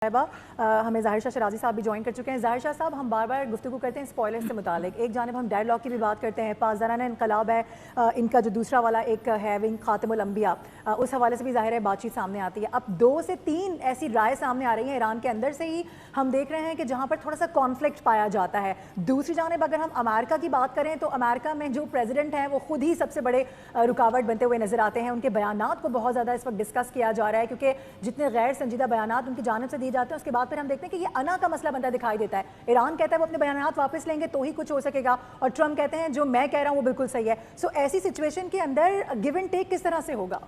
साहिबा हमें ज़ाहिर शाह शराजी साहब भी ज्वाइन कर चुके हैं। ज़ाहिर शाह साहब, हम बार बार गुफ्तगू करते हैं स्पॉयलर्स से मुतालिक। एक जानिब हम डेडलॉक की भी बात करते हैं, पासदाराना इनकलाब है, इनका जो दूसरा वाला एक है विंग खातिमुल अंबिया, उस हवाले से भी ज़ाहिर है बातचीत सामने आती है। अब 2 से 3 ऐसी राय सामने आ रही हैं ईरान के अंदर से ही। हम देख रहे हैं कि जहाँ पर थोड़ा सा कॉन्फ्लिक्ट पाया जाता है। दूसरी जानिब अगर हम अमेरिका की बात करें तो अमेरिका में जो प्रेसिडेंट हैं वो खुद ही सबसे बड़े रुकावट बनते हुए नजर आते हैं। उनके बयानात को बहुत ज़्यादा इस वक्त डिस्कस किया जा रहा है, क्योंकि जितने गैर संजीदा बयानात उनकी जानिब से दिए जाते हैं उसके बाद फिर हम देखते हैं कि ये अना का मसला बनता दिखाई देता है। ईरान कहता है वो अपने बयानात वापस लेंगे तो ही कुछ हो सकेगा, और ट्रम्प कहते हैं जो मैं कह रहा हूं वो बिल्कुल सही है। सो ऐसी सिचुएशन के अंदर गिव एंड टेक किस तरह से होगा?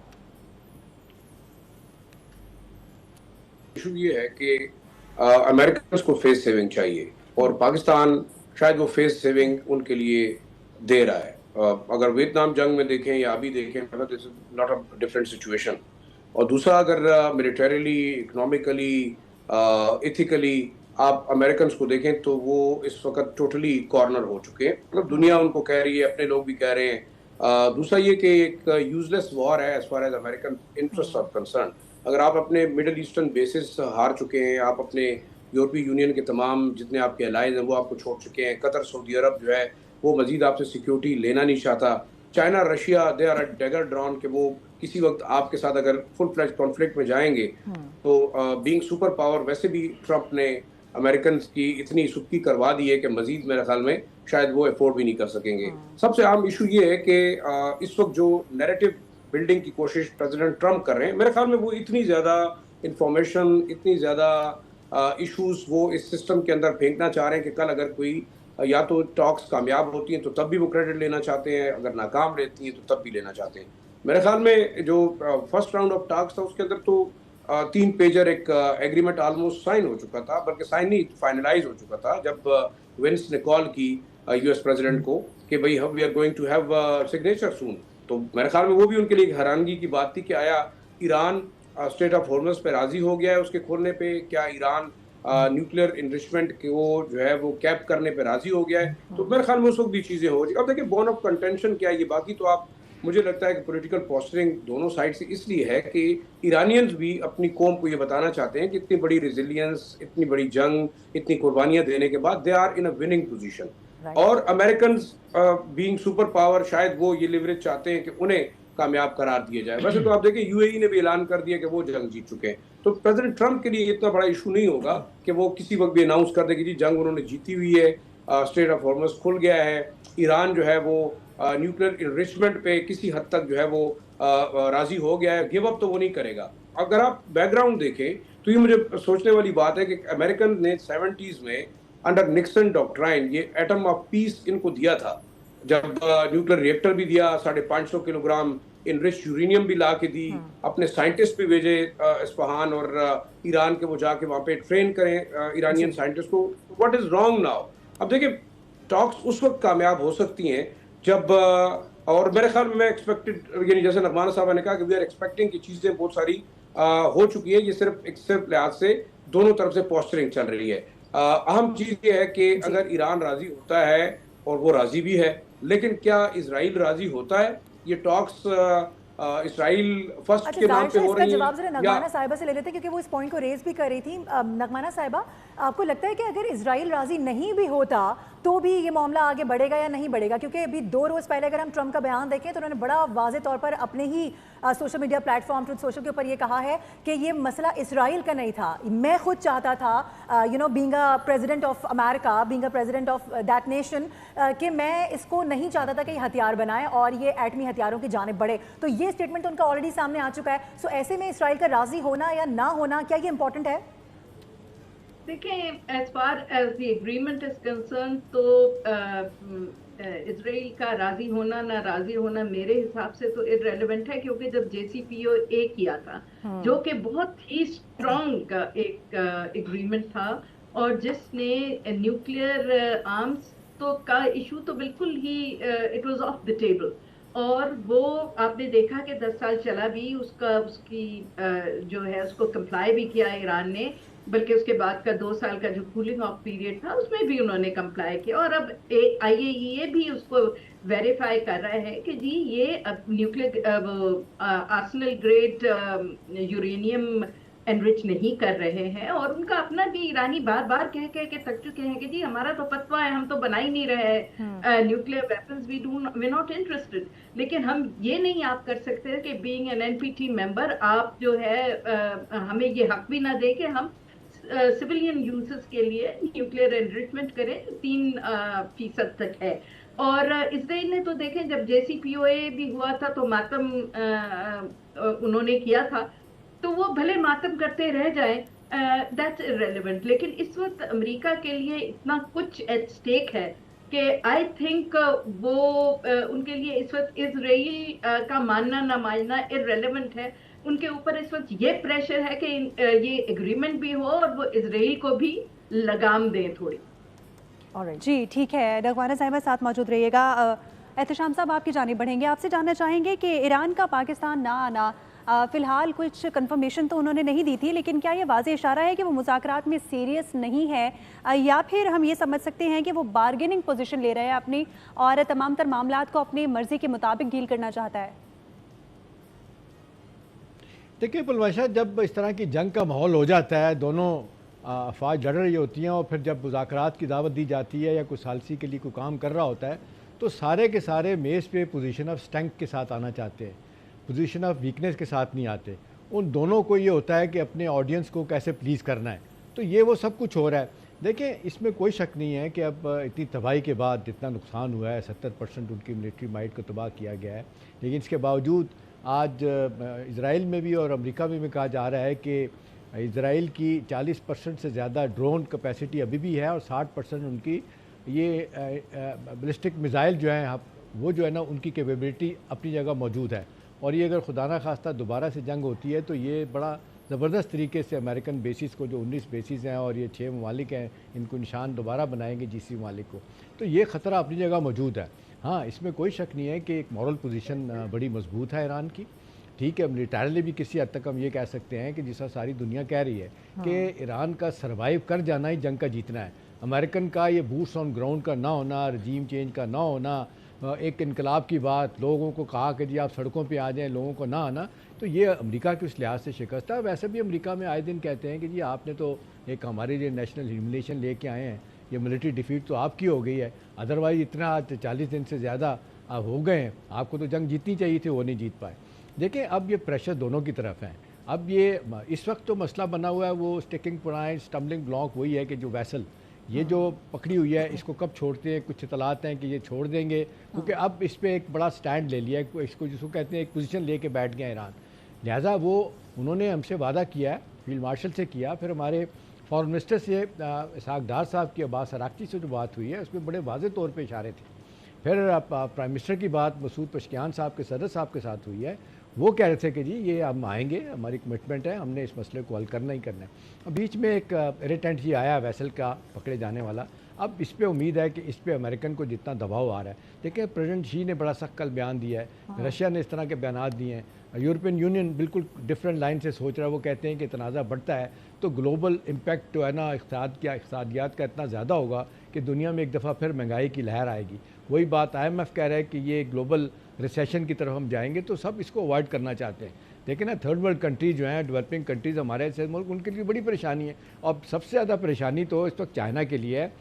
इशू ये है कि अमेरिकन को फेस सेविंग चाहिए और पाकिस्तान शायद वो फेस सेविंग उनके लिए दे रहा है। अगर वियतनाम जंग में देखें या अभी देखें, this is not a different situation. और दूसरा, अगर मिलिटरीली, इकोनॉमिकली, इथिकली आप अमेरिकन को देखें तो वो इस वक्त टोटली कॉर्नर हो चुके हैं। मतलब दुनिया उनको कह रही है, अपने लोग भी कह रहे हैं। दूसरा ये कि एक यूजलेस वॉर है as far as American interest are concern. अगर आप अपने मिडिल ईस्टर्न बेसिस हार चुके हैं, आप अपने यूरोपीय यूनियन के तमाम जितने आपके अलाइज हैं वो आपको छोड़ चुके हैं, कतर सऊदी अरब जो है वो मजीद आपसे सिक्योरिटी लेना नहीं चाहता, China Russia they are dagger drawn कि वो किसी वक्त आपके साथ अगर फुल फ्लैश कॉन्फ्लिक्ट में जाएंगे तो बीइंग सुपर पावर वैसे भी ट्रंप ने अमेरिकन की इतनी सुक्की करवा दी है कि मजीद मेरे ख्याल में शायद वो अफोर्ड भी नहीं कर सकेंगे। सबसे आम इशू ये है कि इस वक्त जो नैरेटिव बिल्डिंग की कोशिश प्रेसिडेंट ट्रंप कर रहे हैं, मेरे ख्याल में वो इतनी ज़्यादा इंफॉर्मेशन, इतनी ज़्यादा इश्यूज वो इस सिस्टम के अंदर फेंकना चाह रहे हैं कि कल अगर कोई या तो टॉक्स कामयाब होती हैं तो तब भी वो क्रेडिट लेना चाहते हैं, अगर नाकाम रहती हैं तो तब भी लेना चाहते हैं। मेरे ख्याल में जो फर्स्ट राउंड ऑफ टॉक्स था उसके अंदर तो 3 पेजर एक एग्रीमेंट ऑलमोस्ट साइन हो चुका था, बल्कि साइन नहीं, फाइनलाइज हो चुका था जब वेंस ने कॉल की यूएस प्रेसिडेंट को कि भाई we are going to have signature soon. तो मेरे ख्याल में वो भी उनके लिए एक हैरानगी की बात थी कि आया ईरान स्टेट ऑफ हॉर्मस पे राजी हो गया है उसके खोलने पे, क्या ईरान न्यूक्लियर इनरिचमेंट के वो जो है वो कैप करने पे राजी हो गया है। तो मेरे ख्याल में उस वक्त भी चीजें हो जाएगी। अब देखिए बोन ऑफ कंटेंशन क्या है ये बाकी तो आप, मुझे लगता है कि पॉलिटिकल पोस्टरिंग दोनों साइड से इसलिए है कि ईरानियंस भी अपनी कौम को ये बताना चाहते हैं कि इतनी बड़ी रेजिलियंस, इतनी बड़ी जंग, इतनी कुर्बानियां देने के बाद they are in a winning position. और अमेरिकन बीइंग सुपर पावर शायद वो ये लिवरेज चाहते हैं कि उन्हें कामयाब करार दिया जाए। वैसे तो आप देखिए यूएई ने भी ऐलान कर दिया कि वो जंग जीत चुके हैं, तो प्रेसिडेंट ट्रंप के लिए इतना बड़ा इशू नहीं होगा कि वो किसी वक्त भी अनाउंस कर दे कि जी जंग उन्होंने जीती हुई है, स्टेट ऑफ हॉर्मस खुल गया है, ईरान जो है वो न्यूक्लियर इनरिचमेंट पे किसी हद तक जो है वो राजी हो गया है। गिव अप तो वो नहीं करेगा। अगर आप बैकग्राउंड देखें तो ये मुझे सोचने वाली बात है कि अमेरिकन ने 70s में अंडर निक्सन डॉक्ट्राइन ये एटम ऑफ पीस इनको दिया था, जब न्यूक्लियर रिएक्टर भी दिया, 550 किलोग्राम इनरिच यूरेनियम भी ला के दी, अपने साइंटिस्ट भी भेजे इस्फहान और ईरान के, वो जाके वहां पे ट्रेन करें ईरानियन साइंटिस्ट को। What is wrong now? अब देखिए टॉक्स उस वक्त कामयाब हो सकती हैं जब और मेरे ख्याल में एक्सपेक्टेड, यानी जैसे नगमाना साहब ने कहा कि वी आर एक्सपेक्टिंग कि चीजें बहुत सारी हो चुकी है। ये सिर्फ लिहाज से दोनों तरफ से पोस्टरिंग चल रही है। अहम चीज ये है कि अगर ईरान राजी होता है, और वो राजी भी है, लेकिन क्या इजराइल राजी होता है? ये टॉक्स इसराइल फर्स्ट के नाम पे हो रही है। जवाब जरा नगमाना साहिबा से ले लेते हैं, क्योंकि वो इस पॉइंट को रेज भी कर रही थी। नगमाना साहिबा, आपको लगता है कि अगर इजराइल राजी नहीं भी होता तो भी ये मामला आगे बढ़ेगा या नहीं बढ़ेगा? क्योंकि अभी 2 रोज पहले अगर हम ट्रंप का बयान देखें तो उन्होंने बड़ा वाज़े तौर पर अपने ही social media platform Truth Social के ऊपर ये कहा है कि ये मसला इसराइल का नहीं था, मैं खुद चाहता था being a president of America, being a president of that nation, कि मैं इसको नहीं चाहता था कि ये हथियार बनाए और ये एटमी हथियारों की जानिब बढ़े। तो ये स्टेटमेंट उनका ऑलरेडी सामने आ चुका है। सो ऐसे में इसराइल का राजी होना या ना होना, क्या ये इंपॉर्टेंट है? देखिए, as far as the agreement is concern तो इसराइल का राजी होना ना राजी होना मेरे हिसाब से तो इररेलेवेंट है, क्योंकि जब JCPOA किया था, जो कि बहुत ही स्ट्रॉन्ग एक एग्रीमेंट था, और जिसने न्यूक्लियर आर्म्स तो का इशू तो बिल्कुल ही it was off the table, और वो आपने देखा कि 10 साल चला भी, उसकी जो है उसको कंप्लाई भी किया ईरान ने, बल्कि उसके बाद का 2 साल का जो कूलिंग ऑफ पीरियड था उसमें भी उन्होंने कंप्लाई किया, और अब IAEA भी उसको वेरीफाई कर रहा है कि जी ये nuclear arsenal grade uranium enrich नहीं कर रहे हैं। और उनका अपना भी ईरानी बार बार कह कह के थक चुके हैं कि जी हमारा तो फतवा है, हम तो बना ही नहीं रहे हैं nuclear weapons, we not interested. लेकिन हम ये नहीं आप कर सकते कि बीइंग एन एनपीटी मेंबर आप जो है हमें ये हक भी ना दे कि हम सिविलियन यूजेस के लिए न्यूक्लियर एनरिचमेंट करें, 3% तक है। और इसराइल ने तो देखें, जब जेसीपीओए भी हुआ था तो मातम उन्होंने किया था, तो वो भले मातम करते रह जाए, दैट्स इररेलेवेंट। लेकिन इस वक्त अमेरिका के लिए इतना कुछ एट स्टेक है कि आई थिंक वो उनके लिए इस वक्त इसराइल का मानना ना मानना इररेलेवेंट है। उनके ऊपर इस वक्त ये प्रेशर है कि ये एग्रीमेंट भी हो और वो इसराइल को भी लगाम दें थोड़ी। जी ठीक है, रगवाना साहिबा साथ मौजूद रहिएगा। एहतशाम साहब आपकी जानिब बढ़ेंगे, आपसे जानना चाहेंगे कि ईरान का पाकिस्तान ना आना, फ़िलहाल कुछ कंफर्मेशन तो उन्होंने नहीं दी थी, लेकिन क्या ये वाज़ेह इशारा है कि वो मुज़ाकरात में सीरियस नहीं है, या फिर हम ये समझ सकते हैं कि वो बार्गेनिंग पोजीशन ले रहे हैं अपनी और तमाम तर मामलात को अपनी मर्ज़ी के मुताबिक डील करना चाहता है? देखिए पुलवाशा, जब इस तरह की जंग का माहौल हो जाता है, दोनों अफवाज लड़ रही होती हैं और फिर जब मुज़ाकरात की दावत दी जाती है या कोई सालसी के लिए कोई काम कर रहा होता है, तो सारे के सारे मेज़ पे पोजीशन ऑफ स्ट्रेंथ के साथ आना चाहते हैं, पोजीशन ऑफ वीकनेस के साथ नहीं आते। उन दोनों को ये होता है कि अपने ऑडियंस को कैसे प्लीज़ करना है, तो ये वो सब कुछ हो रहा है। देखिए, इसमें कोई शक नहीं है कि अब इतनी तबाही के बाद जितना नुकसान हुआ है, 70% उनकी मिलिट्री माइट को तबाह किया गया है, लेकिन इसके बावजूद आज इज़राइल में भी और अमेरिका में भी कहा जा रहा है कि इज़राइल की 40% से ज़्यादा ड्रोन कैपेसिटी अभी भी है और 60% उनकी ये बैलिस्टिक मिसाइल जो हैं वो जो है ना उनकी कैपेबिलिटी अपनी जगह मौजूद है। और ये अगर खुदा न खास्ता दोबारा से जंग होती है तो ये बड़ा ज़बरदस्त तरीके से अमेरिकन बेसिस को, जो 19 बेसिस हैं और ये 6 ममालिक हैं, इनको निशान दोबारा बनाएंगे जीसी ममालिक को, तो ये ख़तरा अपनी जगह मौजूद है। हाँ, इसमें कोई शक नहीं है कि एक मॉरल पोजीशन बड़ी मजबूत है ईरान की। ठीक है, मिलिटरीली भी किसी हद तक हम ये कह सकते हैं कि जिस सारी दुनिया कह रही है कि ईरान का सर्वाइव कर जाना ही जंग का जीतना है। अमेरिकन का ये बूट्स ऑन ग्राउंड का ना होना, रजीम चेंज का ना होना, एक इनकलाब की बात, लोगों को कहा कि जी आप सड़कों पे आ जाएं, लोगों को ना आना, तो ये अमेरिका के उस लिहाज से शिकस्त है। वैसे भी अमेरिका में आए दिन कहते हैं कि जी आपने तो एक हमारे लिए नेशनल ह्यूमिलेशन लेके आए हैं, ये मिलिट्री डिफीट तो आपकी हो गई है, अदरवाइज़ इतना 40 दिन से ज़्यादा हो गए हैं, आपको तो जंग जीतनी चाहिए थी, वो नहीं जीत पाए। देखिए, अब ये प्रेशर दोनों की तरफ है। अब ये इस वक्त तो मसला बना हुआ है, वो स्टिकिंग पॉइंट, स्टम्बलिंग ब्लॉक वही है कि जो वैसल ये जो पकड़ी हुई है इसको कब छोड़ते हैं। कुछ इतलात हैं कि ये छोड़ देंगे, क्योंकि अब इस पर एक बड़ा स्टैंड ले लिया है, इसको जिसको कहते हैं एक पोजीशन लेके बैठ गया ईरान। लिहाजा वो उन्होंने हमसे वादा किया है, फील्ड मार्शल से किया, फिर हमारे फॉरेन मिनिस्टर से इसहाक डार साहब की, अब्बास अराक्ची से जो बात हुई है उसमें बड़े वाज़ेह तौर पर इशारे थे। फिर प्राइम मिनिस्टर की बात मसूद पशकियान साहब के, सदर साहब के साथ हुई है, वो कह रहे थे कि जी ये हम आएंगे, हमारी कमिटमेंट है, हमने इस मसले को हल करना ही करना है। बीच में एक इरिटेंट ही आया वेसल का पकड़े जाने वाला। अब इस पे उम्मीद है कि इस पे अमेरिकन को जितना दबाव आ रहा है, देखिए प्रेसिडेंट शी ने बड़ा सख्त कल बयान दिया है, रशिया ने इस तरह के बयान दिए हैं, यूरोपियन यूनियन बिल्कुल डिफरेंट लाइन से सोच रहा है। वो कहते हैं कि तनाज़ा बढ़ता है तो ग्लोबल इम्पैक्ट जो है ना इक़्तिसादियात का इतना ज़्यादा होगा कि दुनिया में एक दफ़ा फिर महंगाई की लहर आएगी। वही बात IMF कह रहा है कि ये ग्लोबल रिसेशन की तरफ हम जाएंगे, तो सब इसको अवॉइड करना चाहते हैं। देखिए ना, थर्ड वर्ल्ड कंट्रीज जो हैं, डेवलपिंग कंट्रीज़ हमारे ऐसे मुल्क, उनके लिए बड़ी परेशानी है। और सबसे ज़्यादा परेशानी तो इस वक्त चाइना के लिए है,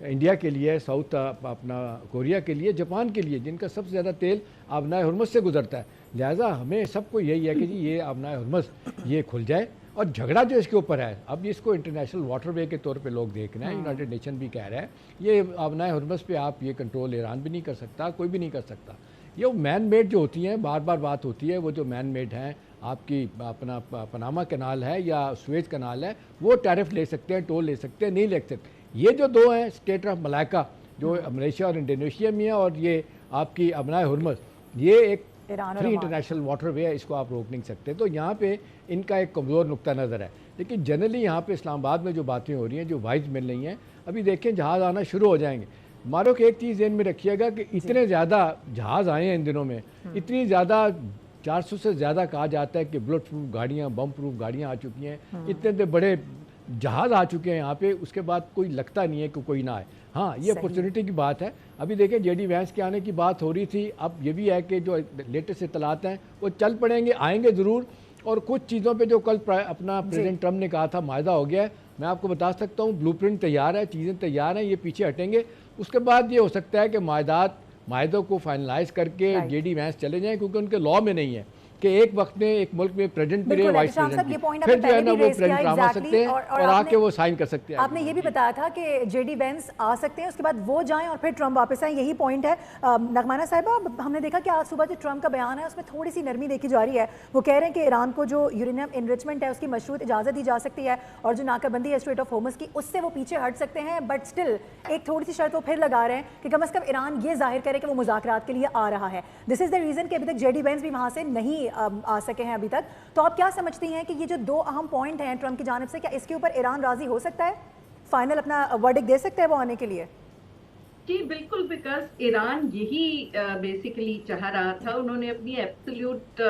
इंडिया के लिए, साउथ अपना कोरिया के लिए, जापान के लिए, जिनका सबसे ज़्यादा तेल आबनाए हुर्मुज़ से गुजरता है। लिहाजा हमें सबको यही है कि जी ये आबनाए हुर्मुज़ ये खुल जाए। और झगड़ा जो इसके ऊपर है, अब इसको इंटरनेशनल वाटरवे के तौर पे लोग देख रहे हैं, यूनाइटेड नेशन भी कह रहा है ये आबनाए हुर्मुज़ पे आप ये कंट्रोल ईरान भी नहीं कर सकता, कोई भी नहीं कर सकता। ये मैन मेड जो होती हैं, बार बार बात होती है, वो जो मैन मेड हैं, आपकी अपना पनामा कनाल है या सुएज कनाल है, वो टैरिफ ले सकते हैं, टोल ले सकते हैं, नहीं ले सकते। ये जो दो हैं, स्टेट ऑफ मलाइका जो मलेशिया और इंडोनेशिया में है, और ये आपकी आबनाए हुर्मुज़, ये एक फ्री इंटरनेशनल वाटरवे है, इसको आप रोक नहीं सकते। तो यहाँ पे इनका एक कमज़ोर नुक्ता नज़र है। लेकिन जनरली यहाँ पे इस्लामाबाद में जो बातें हो रही हैं, जो वाइज मिल रही हैं, अभी देखें जहाज़ आना शुरू हो जाएंगे। मारो कि एक चीज़ ज़हन में रखिएगा कि इतने ज़्यादा जहाज़ आए हैं इन दिनों में, इतनी ज़्यादा 400 से ज़्यादा कहा जाता है कि बुलेट प्रूफ गाड़ियाँ, बम प्रूफ गाड़ियाँ आ चुकी हैं, इतने बड़े जहाज़ आ चुके हैं यहाँ पे, उसके बाद कोई लगता नहीं है कि कोई ना आए। हाँ, ये अपॉर्चुनिटी की बात है। अभी देखें JD वैंस के आने की बात हो रही थी, अब ये भी है कि जो लेटेस्ट इतलात हैं वो चल पड़ेंगे, आएंगे ज़रूर, और कुछ चीज़ों पे जो कल अपना प्रेसिडेंट ट्रम्प ने कहा था मायदा हो गया है, मैं आपको बता सकता हूँ ब्लूप्रिंट तैयार है, चीज़ें तैयार हैं, ये पीछे हटेंगे। उसके बाद ये हो सकता है कि मायदों को फाइनलाइज करके जेडी वैंस चले जाएं, क्योंकि उनके लॉ में नहीं है कि एक वक्त में एक मुल्क में प्रेसिडेंट भी रहे, वाइस प्रेसिडेंट भी, फिर जो है ना वो प्रेसिडेंट आ सकते हैं और आके वो साइन कर सकते हैं। आपने ये भी बताया था कि जेडी वेंस आ सकते हैं, उसके बाद वो जाएं और फिर ट्रम्प वापस आए, यही पॉइंट है। नगमाना साहिबा, हमने देखा कि आज सुबह जो ट्रम्प का बयान है उसमें थोड़ी सी नरमी देखी जा रही है। वो कह रहे हैं कि ईरान को जो यूरेनियम एनरिचमेंट है उसकी मशरूत इजाज़त दी जा सकती है और जो नाकाबंदी है स्ट्रेट ऑफ होर्मुज़ की उससे वो पीछे हट सकते हैं, बट स्टिल एक थोड़ी सी शर्त वो फिर लगा रहे हैं कि कम अज़ कम ईरान ये जाहिर करे कि वो मुज़ाकरात के लिए आ रहा है। दिस इज़ द रीज़न कि अभी तक जेडी वेंस भी वहाँ से नहीं आ सके हैं अभी तक। तो आप क्या समझती हैं कि ये जो दो अहम पॉइंट हैं ट्रम्प की जानिब से, क्या इसके ऊपर ईरान राजी हो सकता है, फाइनल अपना वर्डिक्ट दे सकता है वो आने के लिए? जी बिल्कुल, बिकॉज ईरान यही बेसिकली चाह रहा था। उन्होंने अपनी एब्सोल्यूट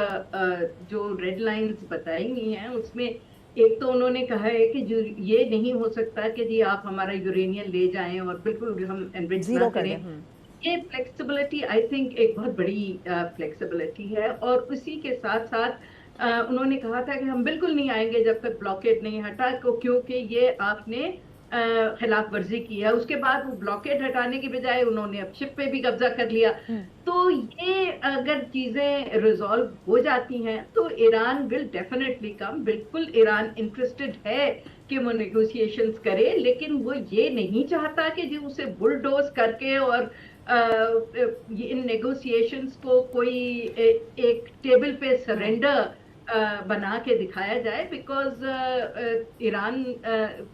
जो रेड लाइंस बताई हुई हैं उसमें एक तो उन्होंने कहा है कि जो ये नहीं हो सकता कि जी आप हमारा यूरेनियम ले जाएं और बिल्कुल हम एनरिच ना करें। ये फ्लेक्सिबिलिटी आई थिंक एक बहुत बड़ी फ्लेक्सिबिलिटी है। और उसी के साथ साथ उन्होंने कहा था कि हम बिल्कुल नहीं आएंगे जब तक ब्लॉकेड नहीं हटा, क्योंकि ये आपने खिलाफ वर्जी की है। उसके बाद वो ब्लॉकेड हटाने की बजाय उन्होंने अब शिप पे भी कब्जा कर लिया। तो ये अगर चीजें रिजॉल्व हो जाती हैं तो ईरान विल डेफिनेटली कम। बिल्कुल ईरान इंटरेस्टेड है कि वो नेगोशिएशंस करे, लेकिन वो ये नहीं चाहता कि जी उसे बुलडोज करके और इन नेगोशिएशंस को कोई एक टेबल पे सरेंडर बना के दिखाया जाए, बिकॉज ईरान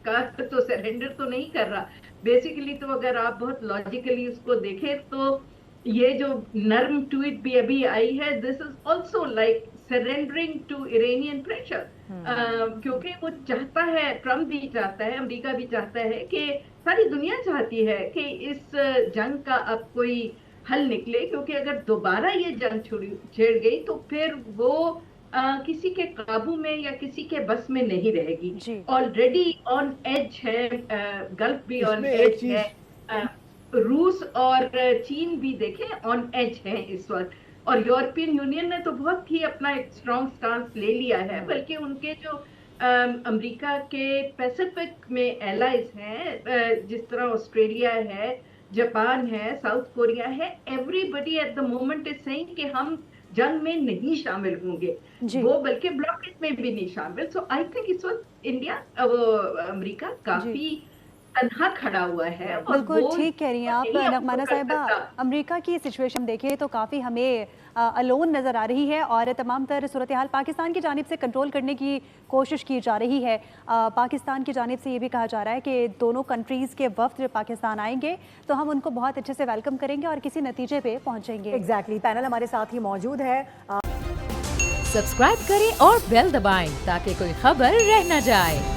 का तो सरेंडर तो नहीं कर रहा बेसिकली। तो अगर आप बहुत लॉजिकली उसको देखें तो ये जो नर्म ट्वीट भी अभी आई है, this is also like surrendering to Iranian pressure, क्योंकि वो चाहता है, ट्रम्प भी चाहता है, अमेरिका भी चाहता है, कि सारी दुनिया चाहती है कि इस जंग का अब कोई हल निकले, क्योंकि अगर दोबारा ये जंग छेड़ गई तो फिर वो किसी के काबू में या किसी के बस में नहीं रहेगी। ऑलरेडी ऑन एज है, गल्फ भी ऑन एज है, रूस और चीन भी देखें ऑन एज है इस वक्त। और यूरोपियन यूनियन ने तो बहुत ही अपना एक स्ट्रॉन्ग स्टांस ले लिया है, बल्कि उनके जो अमेरिका के पैसिफिक में एलाइज हैं, जिस तरह ऑस्ट्रेलिया है, जापान है, साउथ कोरिया है, everybody at the moment is saying कि हम जंग में नहीं शामिल होंगे, वो बल्कि ब्लॉकेड में भी नहीं शामिल। सो आई थिंक इस वक्त इंडिया, अमेरिका काफी तन्हा खड़ा हुआ है। बिल्कुल ठीक कह रही हैं आप नगमाना साहिबा। अमेरिका की सिचुएशन देखें तो काफ़ी हमें अलोन नज़र आ रही है और तमाम तर सूरत हाल पाकिस्तान की जानिब से कंट्रोल करने की कोशिश की जा रही है। पाकिस्तान की जानिब से ये भी कहा जा रहा है कि दोनों कंट्रीज़ के वफ्द जब पाकिस्तान आएंगे तो हम उनको बहुत अच्छे से वेलकम करेंगे और किसी नतीजे पे पहुँचेंगे। एग्जैक्टली, पैनल हमारे साथ ही मौजूद है। सब्सक्राइब करें और बेल दबाएं ताकि कोई खबर रह न जाए।